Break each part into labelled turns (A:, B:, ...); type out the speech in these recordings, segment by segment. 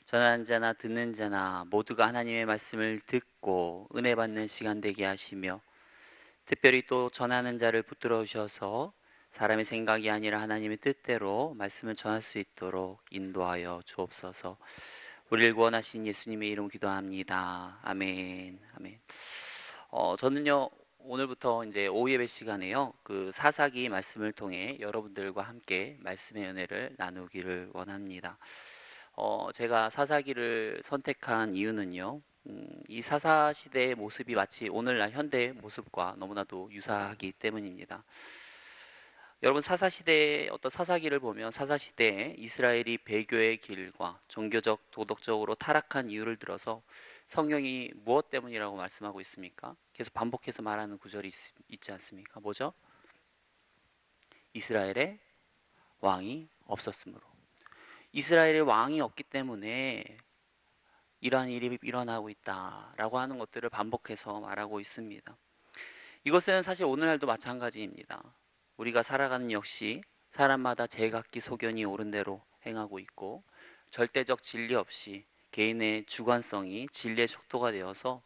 A: 전하는 자나 듣는 자나 모두가 하나님의 말씀을 듣고 은혜 받는 시간 되게 하시며, 특별히 또 전하는 자를 붙들어 주셔서 사람의 생각이 아니라 하나님의 뜻대로 말씀을 전할 수 있도록 인도하여 주옵소서. 우리를 구원하신 예수님의 이름 기도합니다. 아멘. 아멘. 저는요, 오늘부터 이제 오후 예배 시간에요, 그 사사기 말씀을 통해 여러분들과 함께 말씀의 은혜를 나누기를 원합니다. 제가 사사기를 선택한 이유는요, 이 사사 시대의 모습이 마치 오늘날 현대의 모습과 너무나도 유사하기 때문입니다. 여러분, 사사 시대의 어떤 사사기를 보면 사사 시대에 이스라엘이 배교의 길과 종교적 도덕적으로 타락한 이유를 들어서 성경이 무엇 때문이라고 말씀하고 있습니까? 계속 반복해서 말하는 구절이 있지 않습니까? 뭐죠? 이스라엘의 왕이 없었으므로. 이스라엘의 왕이 없기 때문에 이러한 일이 일어나고 있다라고 하는 것들을 반복해서 말하고 있습니다. 이것은 사실 오늘날도 마찬가지입니다. 우리가 살아가는 역시 사람마다 제각기 소견이 옳은 대로 행하고 있고, 절대적 진리 없이 개인의 주관성이 진리의 척도가 되어서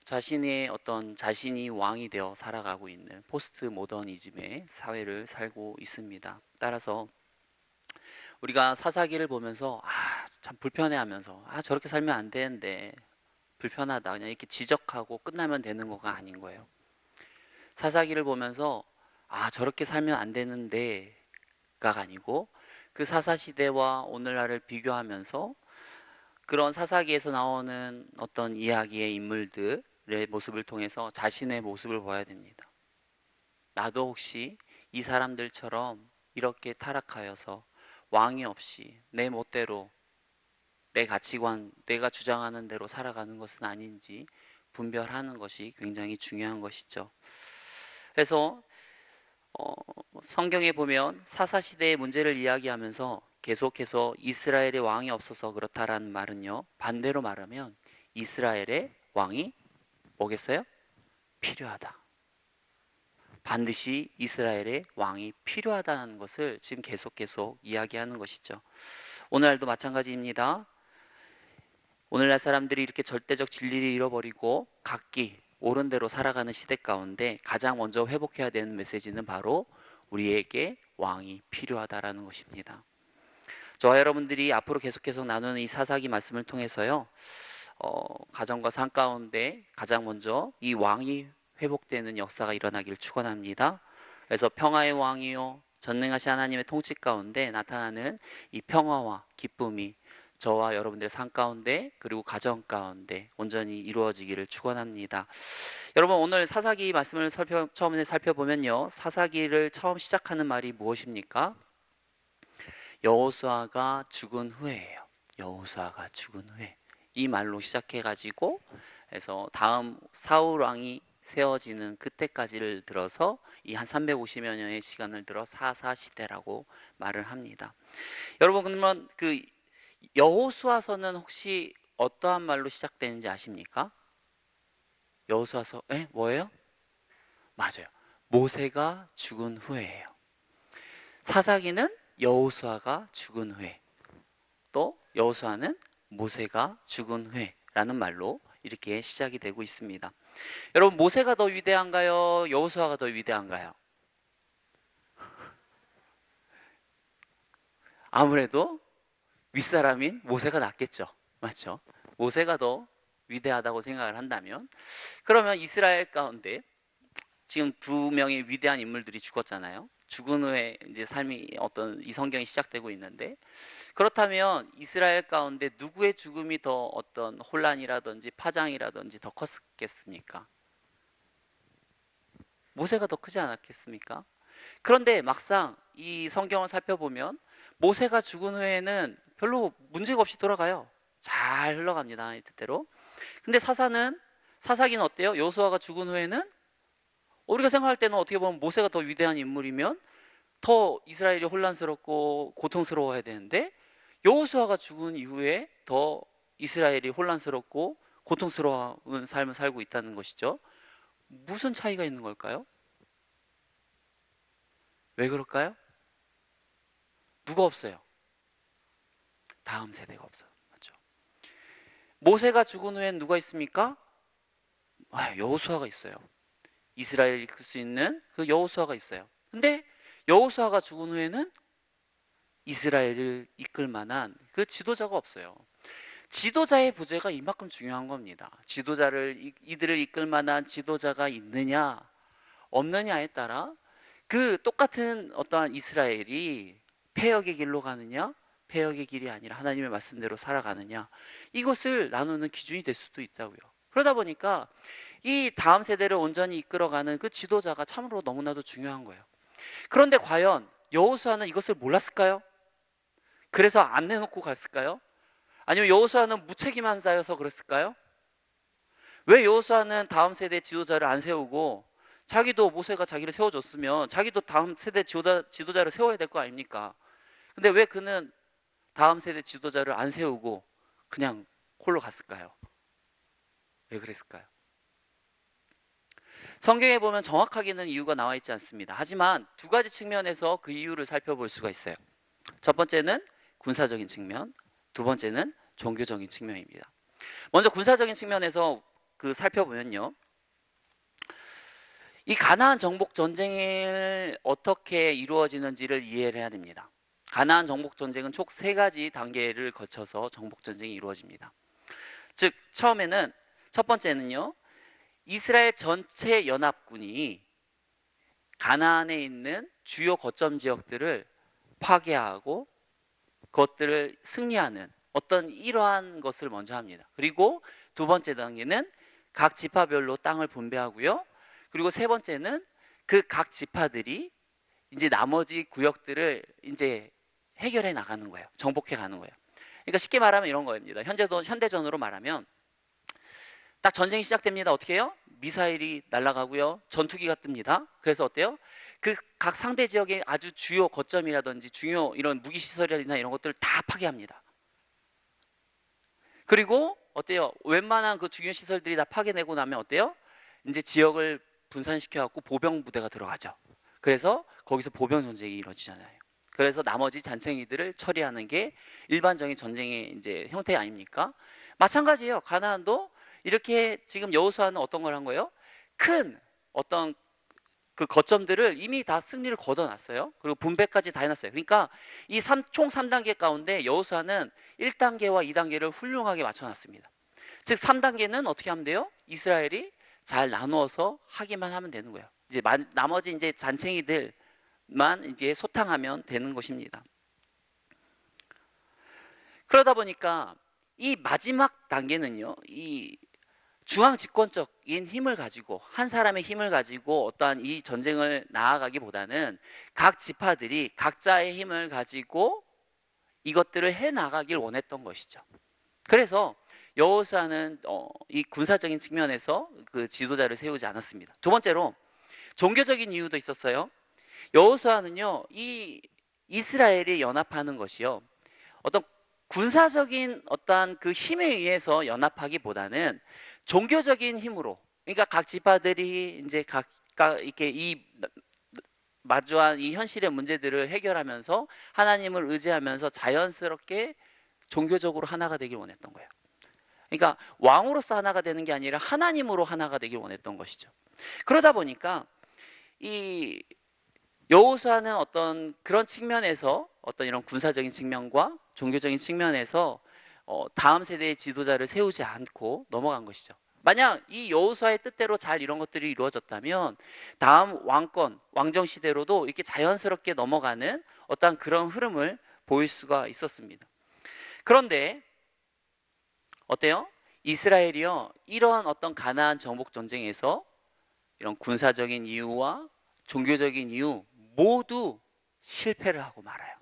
A: 자신의 어떤 자신이 왕이 되어 살아가고 있는 포스트 모더니즘의 사회를 살고 있습니다. 따라서 우리가 사사기를 보면서 참 불편해하면서 저렇게 살면 안 되는데 불편하다 그냥 이렇게 지적하고 끝나면 되는 거가 아닌 거예요. 사사기를 보면서 저렇게 살면 안 되는데가 아니고, 그 사사 시대와 오늘날을 비교하면서 그런 사사기에서 나오는 어떤 이야기의 인물들의 모습을 통해서 자신의 모습을 봐야 됩니다. 나도 혹시 이 사람들처럼 이렇게 타락하여서 왕이 없이 내 멋대로 내 가치관, 내가 주장하는 대로 살아가는 것은 아닌지 분별하는 것이 굉장히 중요한 것이죠. 그래서 성경에 보면 사사시대의 문제를 이야기하면서 계속해서 이스라엘의 왕이 없어서 그렇다라는 말은요, 반대로 말하면 이스라엘의 왕이 뭐겠어요? 필요하다. 반드시 이스라엘의 왕이 필요하다는 것을 지금 계속 이야기하는 것이죠. 오늘날도 마찬가지입니다. 오늘날 사람들이 이렇게 절대적 진리를 잃어버리고 각기 옳은 대로 살아가는 시대 가운데 가장 먼저 회복해야 되는 메시지는 바로 우리에게 왕이 필요하다라는 것입니다. 저와 여러분들이 앞으로 계속해서 나누는 이 사사기 말씀을 통해서요, 가정과 삶 가운데 가장 먼저 이 왕이 회복되는 역사가 일어나길 축원합니다. 그래서 평화의 왕이요 전능하신 하나님의 통치 가운데 나타나는 이 평화와 기쁨이 저와 여러분들의 삶 가운데 그리고 가정 가운데 온전히 이루어지기를 축원합니다. 여러분, 오늘 사사기 말씀을 처음에 살펴보면요, 사사기를 처음 시작하는 말이 무엇입니까? 여호수아가 죽은 후에예요. 여호수아가 죽은 후에 이 말로 시작해가지고 해서 다음 사울 왕이 세워지는 그때까지를 들어서 이 한 350여 년의 시간을 들어 사사 시대라고 말을 합니다. 여러분, 그러면 그 여호수아서는 혹시 어떠한 말로 시작되는지 아십니까? 여호수아서 뭐예요? 맞아요. 모세가 죽은 후에예요. 사사기는 여호수아가 죽은 후에, 또 여호수아는 모세가 죽은 후에라는 말로 이렇게 시작이 되고 있습니다. 여러분, 모세가 더 위대한가요? 여호수아가 더 위대한가요? 아무래도 윗사람인 모세가 낫겠죠. 맞죠? 모세가 더 위대하다고 생각을 한다면, 그러면 이스라엘 가운데 지금 두 명의 위대한 인물들이 죽었잖아요. 죽은 후에 이제 삶이 어떤 이 성경이 시작되고 있는데, 그렇다면 이스라엘 가운데 누구의 죽음이 더 어떤 혼란이라든지 파장이라든지 더 컸겠습니까? 모세가 더 크지 않았겠습니까? 그런데 막상 이 성경을 살펴보면 모세가 죽은 후에는 별로 문제가 없이 돌아가요. 잘 흘러갑니다, 이 뜻대로. 근데 사사기는 어때요? 여호수아가 죽은 후에는 우리가 생각할 때는 어떻게 보면 모세가 더 위대한 인물이면 더 이스라엘이 혼란스럽고 고통스러워야 되는데, 여호수아가 죽은 이후에 더 이스라엘이 혼란스럽고 고통스러운 삶을 살고 있다는 것이죠. 무슨 차이가 있는 걸까요? 왜 그럴까요? 누가 없어요? 다음 세대가 없어요. 모세가 죽은 후엔 누가 있습니까? 여호수아가 있어요. 이스라엘을 이끌 수 있는 그 여호수아가 있어요. 근데 여호수아가 죽은 후에는 이스라엘을 이끌 만한 그 지도자가 없어요. 지도자의 부재가 이만큼 중요한 겁니다. 이들을 이끌 만한 지도자가 있느냐 없느냐에 따라 그 똑같은 어떠한 이스라엘이 패역의 길로 가느냐 패역의 길이 아니라 하나님의 말씀대로 살아가느냐, 이것을 나누는 기준이 될 수도 있다고요. 그러다 보니까 이 다음 세대를 온전히 이끌어가는 그 지도자가 참으로 너무나도 중요한 거예요. 그런데 과연 여호수아는 이것을 몰랐을까요? 그래서 안 내놓고 갔을까요? 아니면 여호수아는 무책임한 자여서 그랬을까요? 왜 여호수아는 다음 세대 지도자를 안 세우고, 자기도 모세가 자기를 세워줬으면 자기도 다음 세대 지도자를 세워야 될 거 아닙니까? 근데 왜 그는 다음 세대 지도자를 안 세우고 그냥 홀로 갔을까요? 왜 그랬을까요? 성경에 보면 정확하게는 이유가 나와 있지 않습니다. 하지만 두 가지 측면에서 그 이유를 살펴볼 수가 있어요. 첫 번째는 군사적인 측면, 두 번째는 종교적인 측면입니다. 먼저 군사적인 측면에서 살펴보면요, 이 가나안 정복 전쟁이 어떻게 이루어지는지를 이해를 해야 됩니다. 가나안 정복 전쟁은 총 3가지 단계를 거쳐서 정복 전쟁이 이루어집니다. 즉 처음에는, 첫 번째는요, 이스라엘 전체 연합군이 가나안에 있는 주요 거점 지역들을 파괴하고 그것들을 승리하는 어떤 이러한 것을 먼저 합니다. 그리고 두 번째 단계는 각 지파별로 땅을 분배하고요. 그리고 세 번째는 그 각 지파들이 이제 나머지 구역들을 이제 해결해 나가는 거예요. 정복해 가는 거예요. 그러니까 쉽게 말하면 이런 거입니다. 현대전으로 말하면 딱 전쟁이 시작됩니다. 어떻게 해요? 미사일이 날아가고요. 전투기가 뜹니다. 그래서 어때요? 그 각 상대 지역의 아주 주요 거점이라든지 중요 이런 무기시설이나 이런 것들을 다 파괴합니다. 그리고 어때요? 웬만한 그 중요 시설들이 다 파괴되고 나면 어때요? 이제 지역을 분산시켜 갖고 보병 부대가 들어가죠. 그래서 거기서 보병 전쟁이 이루어지잖아요. 그래서 나머지 잔챙이들을 처리하는 게 일반적인 전쟁의 이제 형태 아닙니까? 마찬가지예요. 가나안도 이렇게 지금 여호수아는 어떤 걸 한 거예요? 큰 어떤 그 거점들을 이미 다 승리를 거둬놨어요. 그리고 분배까지 다 해놨어요. 그러니까 총 3단계 가운데 여호수아는 1단계와 2단계를 훌륭하게 맞춰놨습니다. 즉 3단계는 어떻게 하면 돼요? 이스라엘이 잘 나누어서 하기만 하면 되는 거예요. 이제 나머지 이제 잔챙이들만 이제 소탕하면 되는 것입니다. 그러다 보니까 이 마지막 단계는요, 이 중앙 집권적인 힘을 가지고, 한 사람의 힘을 가지고 어떠한 이 전쟁을 나아가기보다는 각 지파들이 각자의 힘을 가지고 이것들을 해 나가길 원했던 것이죠. 그래서 여호수아는 이 군사적인 측면에서 그 지도자를 세우지 않았습니다. 두 번째로 종교적인 이유도 있었어요. 여호수아는요, 이 이스라엘이 연합하는 것이요, 어떤 군사적인 어떠한 그 힘에 의해서 연합하기보다는 종교적인 힘으로, 그러니까 각 지파들이 이제 각각 이렇게 이 마주한 이 현실의 문제들을 해결하면서 하나님을 의지하면서 자연스럽게 종교적으로 하나가 되길 원했던 거예요. 그러니까 왕으로서 하나가 되는 게 아니라 하나님으로 하나가 되길 원했던 것이죠. 그러다 보니까 이 여호수아는 어떤 그런 측면에서, 어떤 이런 군사적인 측면과 종교적인 측면에서 다음 세대의 지도자를 세우지 않고 넘어간 것이죠. 만약 이 여호수아의 뜻대로 잘 이런 것들이 이루어졌다면 다음 왕정 시대로도 이렇게 자연스럽게 넘어가는 어떤 그런 흐름을 보일 수가 있었습니다. 그런데 어때요? 이스라엘이요, 이러한 어떤 가나안 정복 전쟁에서 이런 군사적인 이유와 종교적인 이유 모두 실패를 하고 말아요.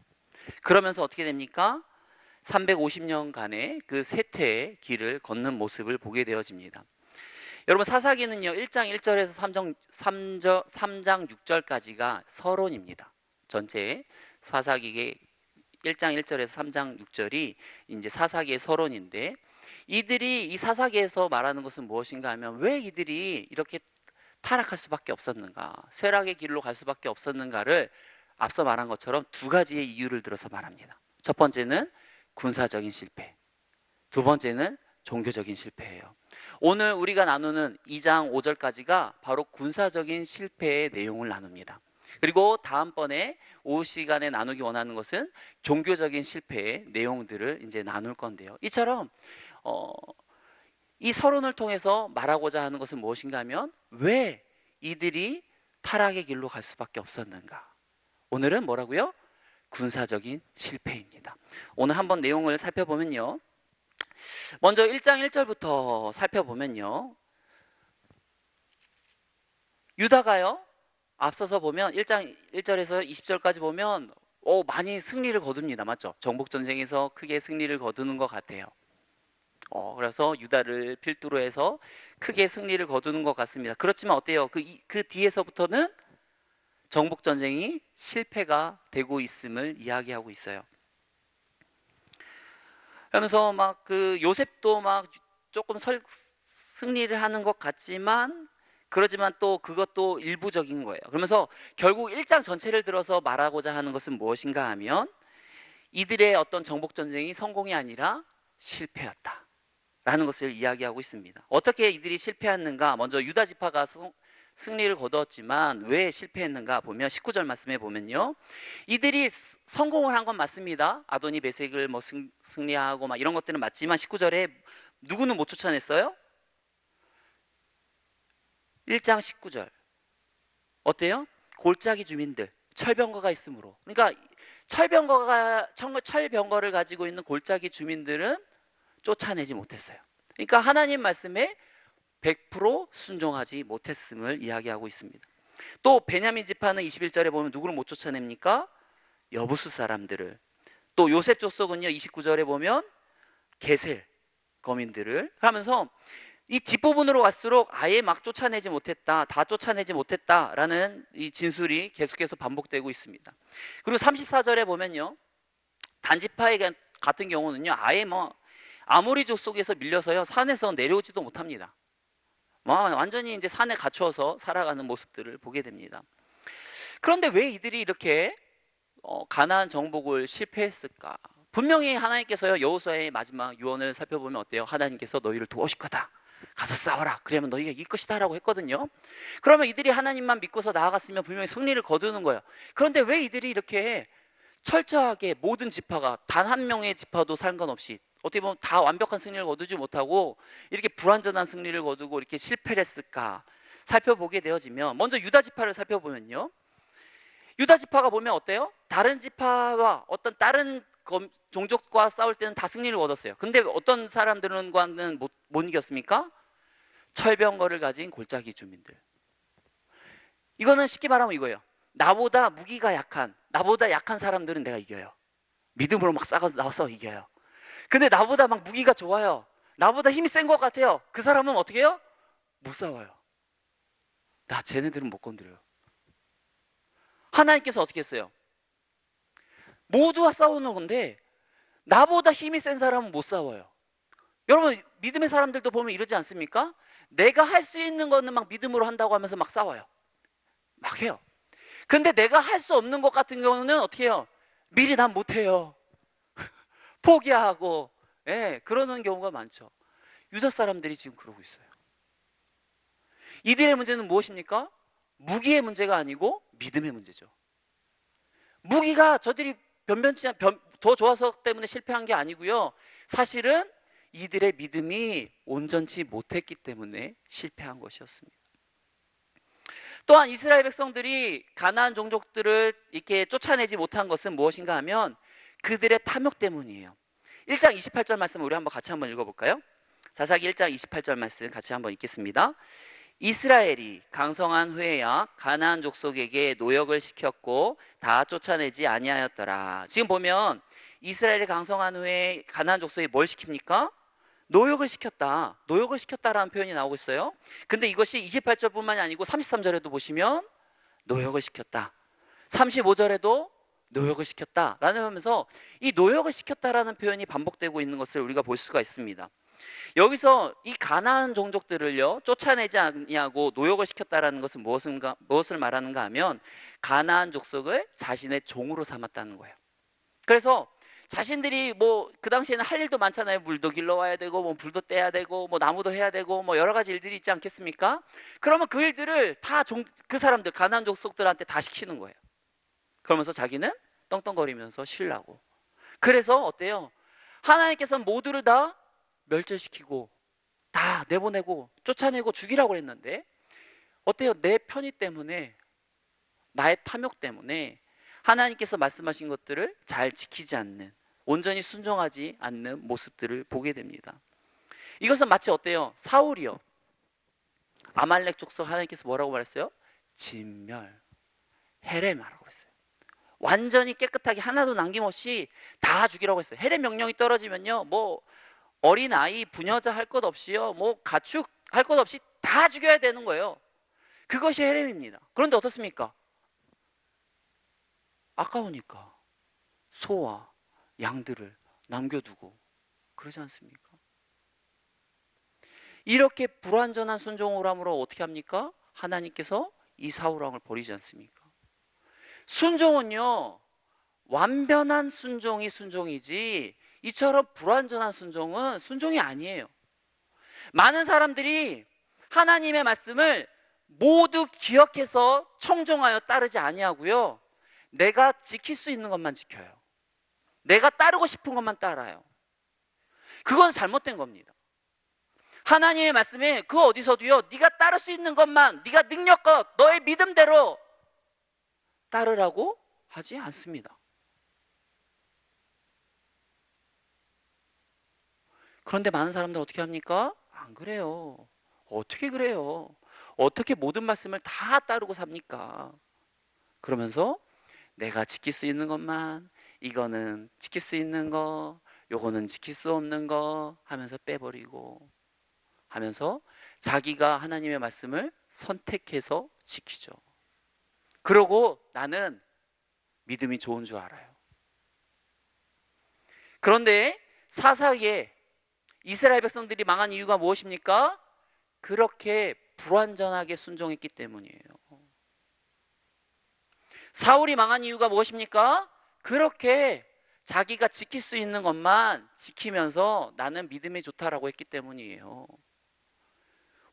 A: 그러면서 어떻게 됩니까? 350년간의 그 쇠퇴의 길을 걷는 모습을 보게 되어집니다. 여러분, 사사기는요 1장 1절에서 3장 6절까지가 서론입니다. 전체 사사기의 1장 1절에서 3장 6절이 이제 사사기의 서론인데, 이들이 이 사사기에서 말하는 것은 무엇인가 하면, 왜 이들이 이렇게 타락할 수밖에 없었는가, 쇠락의 길로 갈 수밖에 없었는가를 앞서 말한 것처럼 두 가지의 이유를 들어서 말합니다. 첫 번째는 군사적인 실패, 두 번째는 종교적인 실패예요. 오늘 우리가 나누는 2장 5절까지가 바로 군사적인 실패의 내용을 나눕니다. 그리고 다음번에 오후 시간에 나누기 원하는 것은 종교적인 실패의 내용들을 이제 나눌 건데요. 이처럼 이 서론을 통해서 말하고자 하는 것은 무엇인가 하면 왜 이들이 타락의 길로 갈 수밖에 없었는가. 오늘은 뭐라고요? 군사적인 실패입니다. 오늘 한번 내용을 살펴보면요, 먼저 1장 1절부터 살펴보면요, 유다가요, 앞서서 보면 1장 1절에서 20절까지 보면 많이 승리를 거둡니다. 맞죠? 정복전쟁에서 크게 승리를 거두는 것 같아요. 그래서 유다를 필두로 해서 크게 승리를 거두는 것 같습니다. 그렇지만 어때요? 그 뒤에서부터는 정복전쟁이 실패가 되고 있음을 이야기하고 있어요. 그러면서 막 그 요셉도 막 조금 승리를 하는 것 같지만, 그러지만 또 그것도 일부적인 거예요. 그러면서 결국 1장 전체를 들어서 말하고자 하는 것은 무엇인가 하면 이들의 어떤 정복전쟁이 성공이 아니라 실패였다 라는 것을 이야기하고 있습니다. 어떻게 이들이 실패했는가? 먼저 유다 지파가 승리를 거두었지만 왜 실패했는가 보면 19절 말씀에 보면요, 이들이 성공을 한 건 맞습니다. 아도니 베색을 뭐 승리하고 막 이런 것들은 맞지만 19절에 누구는 못 쫓아냈어요? 1장 19절 어때요? 골짜기 주민들, 철병거가 있으므로. 그러니까 철병거를 가지고 있는 골짜기 주민들은 쫓아내지 못했어요. 그러니까 하나님 말씀에 100% 순종하지 못했음을 이야기하고 있습니다. 또 베냐민 지파는 21절에 보면 누구를 못 쫓아냅니까? 여부수 사람들을. 또 요셉 족속은요, 29절에 보면 게셀 거민들을 하면서 이 뒷부분으로 갈수록 아예 막 쫓아내지 못했다, 다 쫓아내지 못했다라는 이 진술이 계속해서 반복되고 있습니다. 그리고 34절에 보면요, 단지파 같은 경우는요, 아예 뭐 아모리 족속에서 밀려서요, 산에서 내려오지도 못합니다. 완전히 이제 산에 갇혀서 살아가는 모습들을 보게 됩니다. 그런데 왜 이들이 이렇게 가나안 정복을 실패했을까? 분명히 하나님께서요, 여호수아의 마지막 유언을 살펴보면 어때요? 하나님께서 너희를 도우실 거다, 가서 싸워라, 그러면 너희가 이길 것이다 라고 했거든요. 그러면 이들이 하나님만 믿고서 나아갔으면 분명히 승리를 거두는 거예요. 그런데 왜 이들이 이렇게 철저하게 모든 지파가 단 한 명의 지파도 상관없이 어떻게 보면 다 완벽한 승리를 거두지 못하고 이렇게 불완전한 승리를 거두고 이렇게 실패를 했을까 살펴보게 되어지면, 먼저 유다 지파를 살펴보면요, 유다 지파가 보면 어때요? 다른 지파와 어떤 다른 종족과 싸울 때는 다 승리를 거뒀어요. 근데 어떤 사람들과는 못 이겼습니까? 철병거를 가진 골짜기 주민들. 이거는 쉽게 말하면 이거예요. 나보다 무기가 약한, 나보다 약한 사람들은 내가 이겨요. 믿음으로 막 나와서 이겨요. 근데 나보다 막 무기가 좋아요, 나보다 힘이 센 것 같아요, 그 사람은 어떻게 해요? 못 싸워요. 쟤네들은 못 건드려요. 하나님께서 어떻게 했어요? 모두와 싸우는 건데 나보다 힘이 센 사람은 못 싸워요. 여러분, 믿음의 사람들도 보면 이러지 않습니까? 내가 할 수 있는 거는 막 믿음으로 한다고 하면서 막 싸워요. 막 해요. 근데 내가 할 수 없는 것 같은 경우는 어떻게 해요? 미리 난 못해요. 포기하고, 그러는 경우가 많죠. 유다 사람들이 지금 그러고 있어요. 이들의 문제는 무엇입니까? 무기의 문제가 아니고 믿음의 문제죠. 무기가 저들이 더 좋아서 때문에 실패한 게 아니고요, 사실은 이들의 믿음이 온전치 못했기 때문에 실패한 것이었습니다. 또한 이스라엘 백성들이 가나안 종족들을 이렇게 쫓아내지 못한 것은 무엇인가 하면 그들의 탐욕 때문이에요. 1장 28절 말씀 우리 같이 한번 읽어볼까요? 사사기 1장 28절 말씀 같이 한번 읽겠습니다. 이스라엘이 강성한 후에야 가나안 족속에게 노역을 시켰고 다 쫓아내지 아니하였더라. 지금 보면 이스라엘이 강성한 후에 가나안 족속에 뭘 시킵니까? 노역을 시켰다. 노역을 시켰다라는 표현이 나오고 있어요. 근데 이것이 28절뿐만이 아니고 33절에도 보시면 노역을 시켰다, 35절에도 노역을 시켰다 라는 하면서 이 노역을 시켰다라는 표현이 반복되고 있는 것을 우리가 볼 수가 있습니다. 여기서 이 가나안 종족들을요 쫓아내지 아니하고 노역을 시켰다라는 것은 무엇을 말하는가 하면 가나안 족속을 자신의 종으로 삼았다는 거예요. 그래서 자신들이 뭐 그 당시에는 할 일도 많잖아요. 물도 길러와야 되고 뭐 불도 떼야 되고 뭐 나무도 해야 되고 뭐 여러 가지 일들이 있지 않겠습니까? 그러면 그 일들을 다 그 사람들 가나안 족속들한테 다 시키는 거예요. 그러면서 자기는 떵떵거리면서 쉬려고. 그래서 어때요? 하나님께서는 모두를 다 멸절시키고 다 내보내고 쫓아내고 죽이라고 했는데 어때요? 내 편의 때문에, 나의 탐욕 때문에 하나님께서 말씀하신 것들을 잘 지키지 않는, 온전히 순종하지 않는 모습들을 보게 됩니다. 이것은 마치 어때요? 사울이요, 아말렉 족속 하나님께서 뭐라고 말했어요? 진멸, 해렘하라고 했어요. 완전히 깨끗하게 하나도 남김없이 다 죽이라고 했어요. 해렘 명령이 떨어지면요, 뭐 어린아이, 부녀자 할 것 없이요, 뭐 가축 할 것 없이 다 죽여야 되는 거예요. 그것이 해렘입니다. 그런데 어떻습니까? 아까우니까 소와 양들을 남겨두고 그러지 않습니까? 이렇게 불완전한 순종을 함으로 어떻게 합니까? 하나님께서 이 사울왕을 버리지 않습니까? 순종은요, 완변한 순종이 순종이지 이처럼 불완전한 순종은 순종이 아니에요. 많은 사람들이 하나님의 말씀을 모두 기억해서 청종하여 따르지 아니하고요, 내가 지킬 수 있는 것만 지켜요. 내가 따르고 싶은 것만 따라요. 그건 잘못된 겁니다. 하나님의 말씀에 그 어디서도요, 네가 따를 수 있는 것만, 네가 능력껏 너의 믿음대로 따르라고 하지 않습니다. 그런데 많은 사람들 어떻게 합니까? 안 그래요. 어떻게 그래요? 어떻게 모든 말씀을 다 따르고 삽니까? 그러면서 내가 지킬 수 있는 것만, 이거는 지킬 수 있는 거, 요거는 지킬 수 없는 거 하면서 빼버리고 하면서 자기가 하나님의 말씀을 선택해서 지키죠. 그러고 나는 믿음이 좋은 줄 알아요. 그런데 사사기에 이스라엘 백성들이 망한 이유가 무엇입니까? 그렇게 불완전하게 순종했기 때문이에요. 사울이 망한 이유가 무엇입니까? 그렇게 자기가 지킬 수 있는 것만 지키면서 나는 믿음이 좋다라고 했기 때문이에요.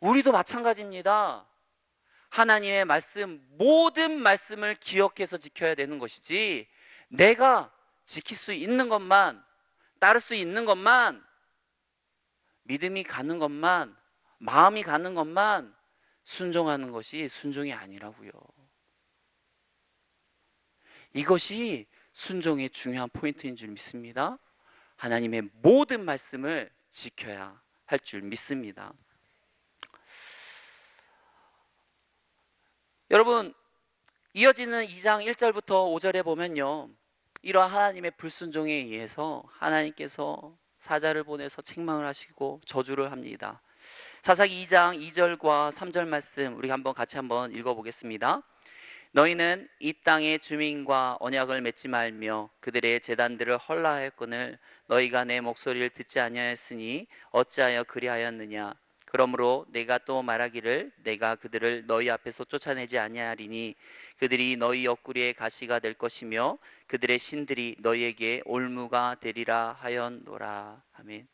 A: 우리도 마찬가지입니다. 하나님의 말씀, 모든 말씀을 기억해서 지켜야 되는 것이지, 내가 지킬 수 있는 것만, 따를 수 있는 것만, 믿음이 가는 것만, 마음이 가는 것만 순종하는 것이 순종이 아니라고요. 이것이 순종의 중요한 포인트인 줄 믿습니다. 하나님의 모든 말씀을 지켜야 할 줄 믿습니다. 여러분, 이어지는 2장 1절부터 5절에 보면요, 이러한 하나님의 불순종에 의해서 하나님께서 사자를 보내서 책망을 하시고 저주를 합니다. 사사기 2장 2절과 3절 말씀 우리 같이 한번 읽어보겠습니다. 너희는 이 땅의 주민과 언약을 맺지 말며 그들의 제단들을 헐라하였거늘 너희가 내 목소리를 듣지 아니하였으니 어찌하여 그리하였느냐. 그러므로 내가 또 말하기를 내가 그들을 너희 앞에서 쫓아내지 아니하리니 그들이 너희 옆구리에 가시가 될 것이며 그들의 신들이 너희에게 올무가 되리라 하였노라. 아멘.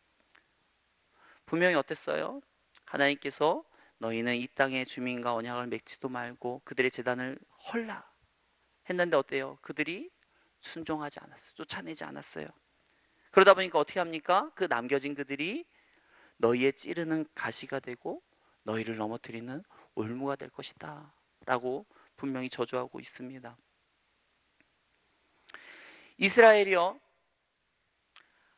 A: 분명히 어땠어요? 하나님께서 너희는 이 땅의 주민과 언약을 맺지도 말고 그들의 제단을 헐라 했는데 어때요? 그들이 순종하지 않았어요. 쫓아내지 않았어요. 그러다 보니까 어떻게 합니까? 그 남겨진 그들이 너희의 찌르는 가시가 되고 너희를 넘어뜨리는 올무가 될 것이다 라고 분명히 저주하고 있습니다. 이스라엘이요,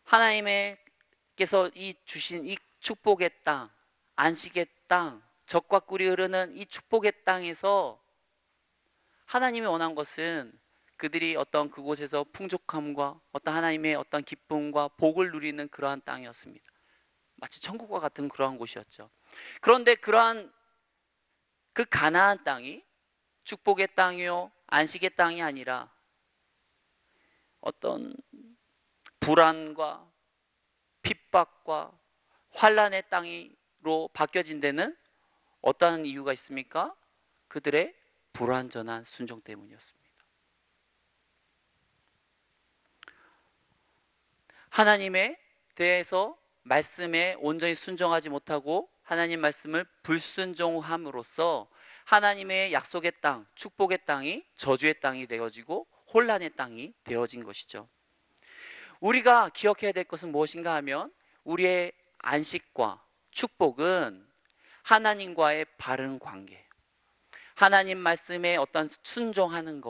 A: 하나님께서 주신 이 축복의 땅, 안식의 땅, 젖과 꿀이 흐르는 이 축복의 땅에서 하나님이 원한 것은 그들이 어떤 그곳에서 풍족함과 어떤 하나님의 어떤 기쁨과 복을 누리는 그러한 땅이었습니다. 마치 천국과 같은 그러한 곳이었죠. 그런데 그러한 그 가나안 땅이 축복의 땅이요, 안식의 땅이 아니라 어떤 불안과 핍박과 환란의 땅으로 바뀌어진 데는 어떠한 이유가 있습니까? 그들의 불완전한 순종 때문이었습니다. 하나님에 대해서 말씀에 온전히 순종하지 못하고 하나님 말씀을 불순종함으로써 하나님의 약속의 땅, 축복의 땅이 저주의 땅이 되어지고 혼란의 땅이 되어진 것이죠. 우리가 기억해야 될 것은 무엇인가 하면 우리의 안식과 축복은 하나님과의 바른 관계, 하나님 말씀에 어떤 순종하는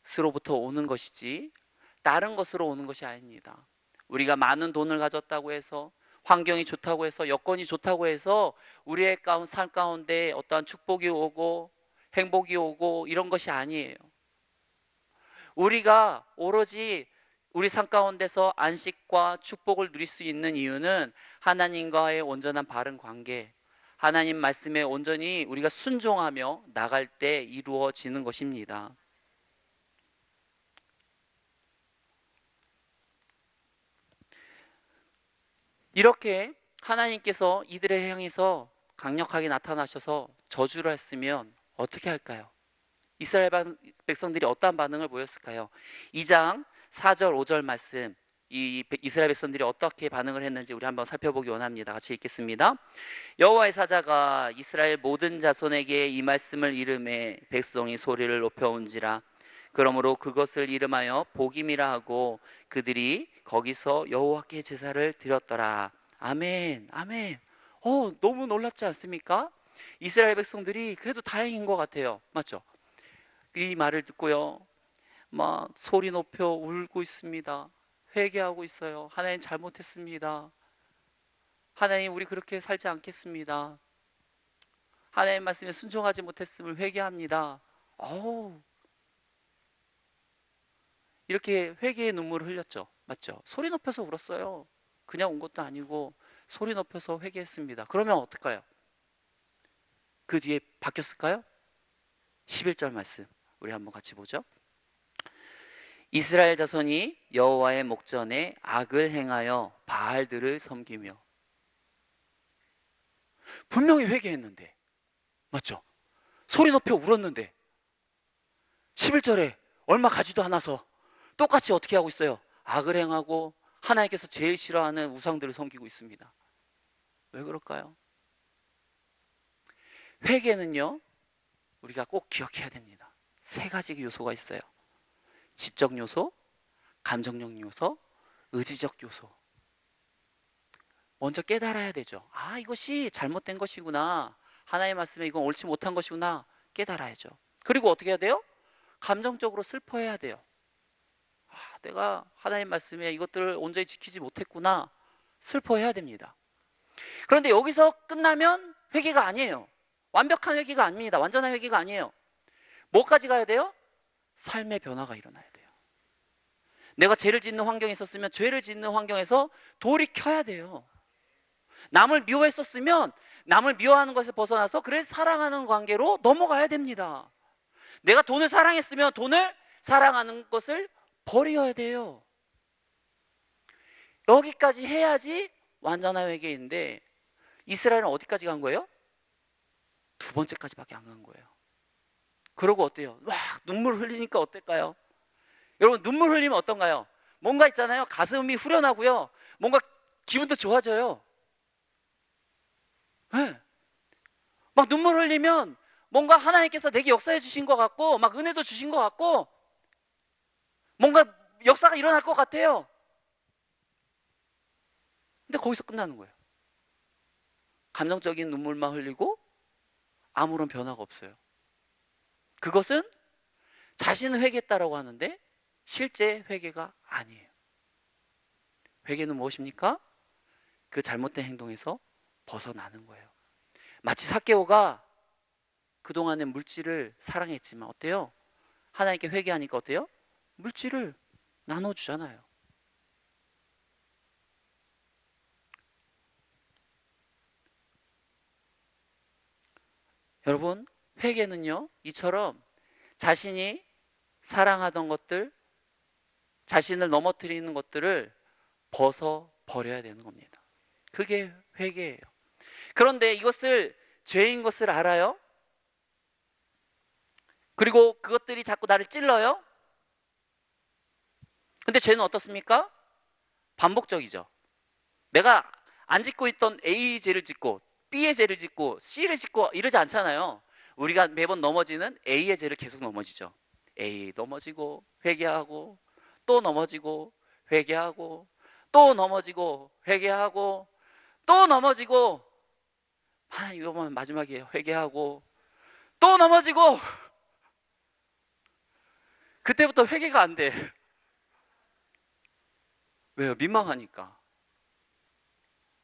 A: 것으로부터 오는 것이지 다른 것으로 오는 것이 아닙니다. 우리가 많은 돈을 가졌다고 해서, 환경이 좋다고 해서, 여건이 좋다고 해서 우리의 삶 가운데 어떠한 축복이 오고 행복이 오고 이런 것이 아니에요. 우리가 오로지 우리 삶 가운데서 안식과 축복을 누릴 수 있는 이유는 하나님과의 온전한 바른 관계, 하나님 말씀에 온전히 우리가 순종하며 나갈 때 이루어지는 것입니다. 이렇게 하나님께서 이들을 향해서 강력하게 나타나셔서 저주를 했으면 어떻게 할까요? 이스라엘 백성들이 어떠한 반응을 보였을까요? 2장 4절 5절 말씀, 이 이스라엘 백성들이 어떻게 반응을 했는지 우리 한번 살펴보기 원합니다. 같이 읽겠습니다. 여호와의 사자가 이스라엘 모든 자손에게 이 말씀을 이름해 백성이 소리를 높여온지라. 그러므로 그것을 이름하여 복임이라 하고 그들이 거기서 여호와께 제사를 드렸더라. 아멘, 아멘. 너무 놀랍지 않습니까? 이스라엘 백성들이 그래도 다행인 것 같아요. 맞죠? 이 말을 듣고요, 막 소리 높여 울고 있습니다. 회개하고 있어요. 하나님 잘못했습니다. 하나님 우리 그렇게 살지 않겠습니다. 하나님 말씀에 순종하지 못했음을 회개합니다. 이렇게 회개의 눈물을 흘렸죠. 맞죠? 소리 높여서 울었어요. 그냥 온 것도 아니고 소리 높여서 회개했습니다. 그러면 어떨까요? 그 뒤에 바뀌었을까요? 11절 말씀 우리 한번 같이 보죠. 이스라엘 자손이 여호와의 목전에 악을 행하여 바알들을 섬기며. 분명히 회개했는데, 맞죠? 소리 높여 울었는데 11절에 얼마 가지도 않아서 똑같이 어떻게 하고 있어요? 악을 행하고 하나님께서 제일 싫어하는 우상들을 섬기고 있습니다. 왜 그럴까요? 회개는요, 우리가 꼭 기억해야 됩니다. 세 가지 요소가 있어요. 지적 요소, 감정적 요소, 의지적 요소. 먼저 깨달아야 되죠. 이것이 잘못된 것이구나. 하나님의 말씀에 이건 옳지 못한 것이구나. 깨달아야죠. 그리고 어떻게 해야 돼요? 감정적으로 슬퍼해야 돼요. 내가 하나님 말씀에 이것들을 온전히 지키지 못했구나. 슬퍼해야 됩니다. 그런데 여기서 끝나면 회개가 아니에요. 완벽한 회개가 아닙니다. 완전한 회개가 아니에요. 뭐까지 가야 돼요? 삶의 변화가 일어나야 돼요. 내가 죄를 짓는 환경에 있었으면 죄를 짓는 환경에서 돌이켜야 돼요. 남을 미워했었으면 남을 미워하는 것에 벗어나서 그래서 사랑하는 관계로 넘어가야 됩니다. 내가 돈을 사랑했으면 돈을 사랑하는 것을 버려야 돼요. 여기까지 해야지 완전한 회개인데 이스라엘은 어디까지 간 거예요? 두 번째까지밖에 안 간 거예요. 그러고 어때요? 눈물 흘리니까 어떨까요? 여러분, 눈물 흘리면 어떤가요? 뭔가 있잖아요. 가슴이 후련하고요. 뭔가 기분도 좋아져요. 네. 막 눈물 흘리면 뭔가 하나님께서 내게 역사해 주신 것 같고 막 은혜도 주신 것 같고 뭔가 역사가 일어날 것 같아요. 근데 거기서 끝나는 거예요. 감정적인 눈물만 흘리고 아무런 변화가 없어요. 그것은 자신은 회개했다라고 하는데 실제 회개가 아니에요. 회개는 무엇입니까? 그 잘못된 행동에서 벗어나는 거예요. 마치 삭개오가 그동안의 물질을 사랑했지만 어때요? 하나님께 회개하니까 어때요? 물질을 나눠주잖아요. 여러분, 회개는요, 이처럼 자신이 사랑하던 것들, 자신을 넘어뜨리는 것들을 벗어버려야 되는 겁니다. 그게 회개예요. 그런데 이것을 죄인 것을 알아요? 그리고 그것들이 자꾸 나를 찔러요? 근데 죄는 어떻습니까? 반복적이죠. 내가 안 짓고 있던 A 죄를 짓고 B의 죄를 짓고 C를 짓고 이러지 않잖아요. 우리가 매번 넘어지는 A의 죄를 계속 넘어지죠. A 넘어지고 회개하고 또 넘어지고 회개하고 또 넘어지고 회개하고 또 넘어지고, 이거만 마지막이에요. 회개하고 또 넘어지고. 그때부터 회개가 안 돼. 왜요? 민망하니까.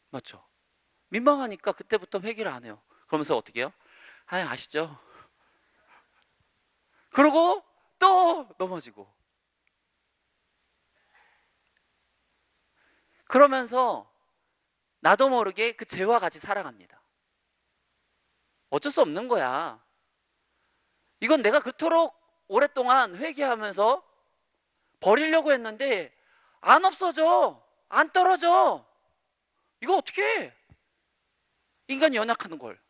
A: 맞죠? 민망하니까 그때부터 회개를 안 해요. 그러면서 어떻게 해요? 아시죠? 그러고 또 넘어지고. 그러면서 나도 모르게 그 죄와 같이 살아갑니다. 어쩔 수 없는 거야. 이건 내가 그토록 오랫동안 회개하면서 버리려고 했는데 안 없어져. 안 떨어져. 이거 어떻게 해? 인간이 연약한 걸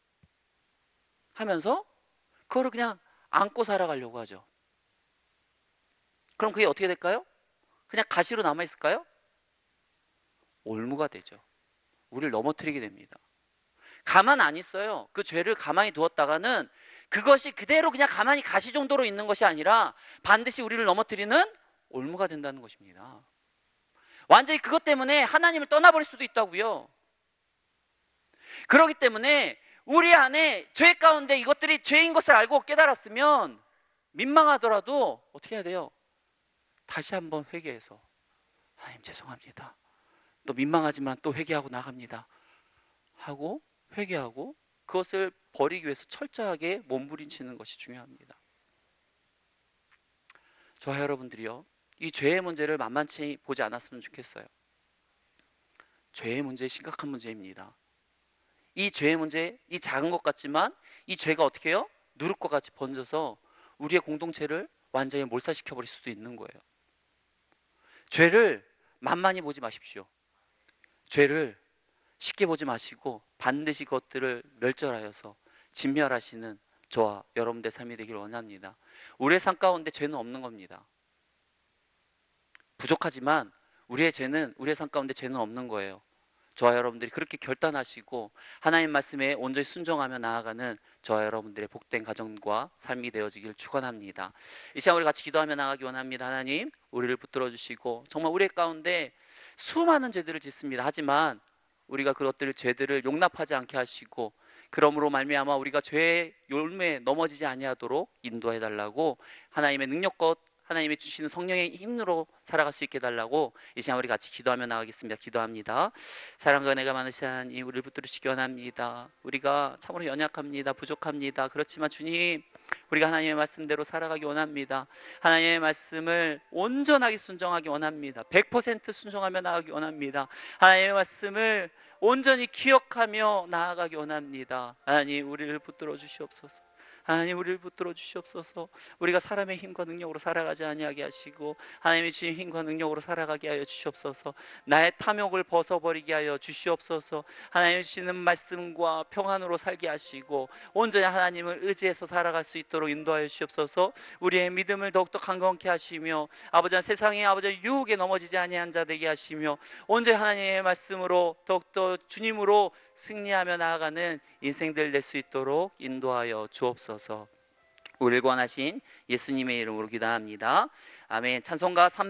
A: 하면서 그거를 그냥 안고 살아가려고 하죠. 그럼 그게 어떻게 될까요? 그냥 가시로 남아있을까요? 올무가 되죠. 우리를 넘어뜨리게 됩니다. 가만 안 있어요. 그 죄를 가만히 두었다가는 그것이 그대로 그냥 가만히 가시 정도로 있는 것이 아니라 반드시 우리를 넘어뜨리는 올무가 된다는 것입니다. 완전히 그것 때문에 하나님을 떠나버릴 수도 있다고요. 그렇기 때문에 우리 안에 죄 가운데 이것들이 죄인 것을 알고 깨달았으면 민망하더라도 어떻게 해야 돼요? 다시 한번 회개해서 하나님 죄송합니다. 또 민망하지만 또 회개하고 나갑니다. 하고 회개하고 그것을 버리기 위해서 철저하게 몸부림치는 것이 중요합니다. 저와 여러분들이요, 이 죄의 문제를 만만치 보지 않았으면 좋겠어요. 죄의 문제 심각한 문제입니다. 이 죄의 문제, 이 작은 것 같지만 이 죄가 어떻게 해요? 누룩과 같이 번져서 우리의 공동체를 완전히 몰살시켜버릴 수도 있는 거예요. 죄를 만만히 보지 마십시오. 죄를 쉽게 보지 마시고 반드시 그것들을 멸절하여서 진멸하시는 저와 여러분들의 삶이 되기를 원합니다. 우리의 삶 가운데 죄는 없는 겁니다. 부족하지만 우리의 삶 가운데 죄는 없는 거예요. 저와 여러분들이 그렇게 결단하시고 하나님 말씀에 온전히 순종하며 나아가는 저와 여러분들의 복된 가정과 삶이 되어지길 축원합니다. 이 시간 우리 같이 기도하며 나가기 원합니다. 하나님, 우리를 붙들어 주시고 정말 우리 가운데 수많은 죄들을 짓습니다. 하지만 우리가 그것들을 죄들을 용납하지 않게 하시고 그러므로 말미암아 우리가 죄의 열매에 넘어지지 아니하도록 인도해 달라고 하나님의 능력과 하나님이 주시는 성령의 힘으로 살아갈 수 있게 해달라고 이 시간 우리 같이 기도하며 나가겠습니다. 기도합니다. 사랑과 은혜가 많으신 하나님, 우리를 붙들으시기 원합니다. 우리가 참으로 연약합니다. 부족합니다. 그렇지만 주님, 우리가 하나님의 말씀대로 살아가기 원합니다. 하나님의 말씀을 온전하게 순종하기 원합니다. 100% 순종하며 나아가기 원합니다. 하나님의 말씀을 온전히 기억하며 나아가기 원합니다. 하나님, 우리를 붙들어 주시옵소서. 하나님, 우리를 붙들어 주시옵소서. 우리가 사람의 힘과 능력으로 살아가지 아니하게 하시고 하나님의 주신 힘과 능력으로 살아가게 하여 주시옵소서. 나의 탐욕을 벗어버리게 하여 주시옵소서. 하나님 주시는 말씀과 평안으로 살게 하시고 온전히 하나님을 의지해서 살아갈 수 있도록 인도하여 주시옵소서. 우리의 믿음을 더욱더 강건케 하시며 아버지, 세상의 아버지 유혹에 넘어지지 아니한 자 되게 하시며 온전히 하나님의 말씀으로 더욱더 주님으로 승리하며 나아가는 인생들 될 수 있도록 인도하여 주옵소서. 우리를 구원하신 예수님의 이름으로 기도합니다. 아멘. 찬송가 3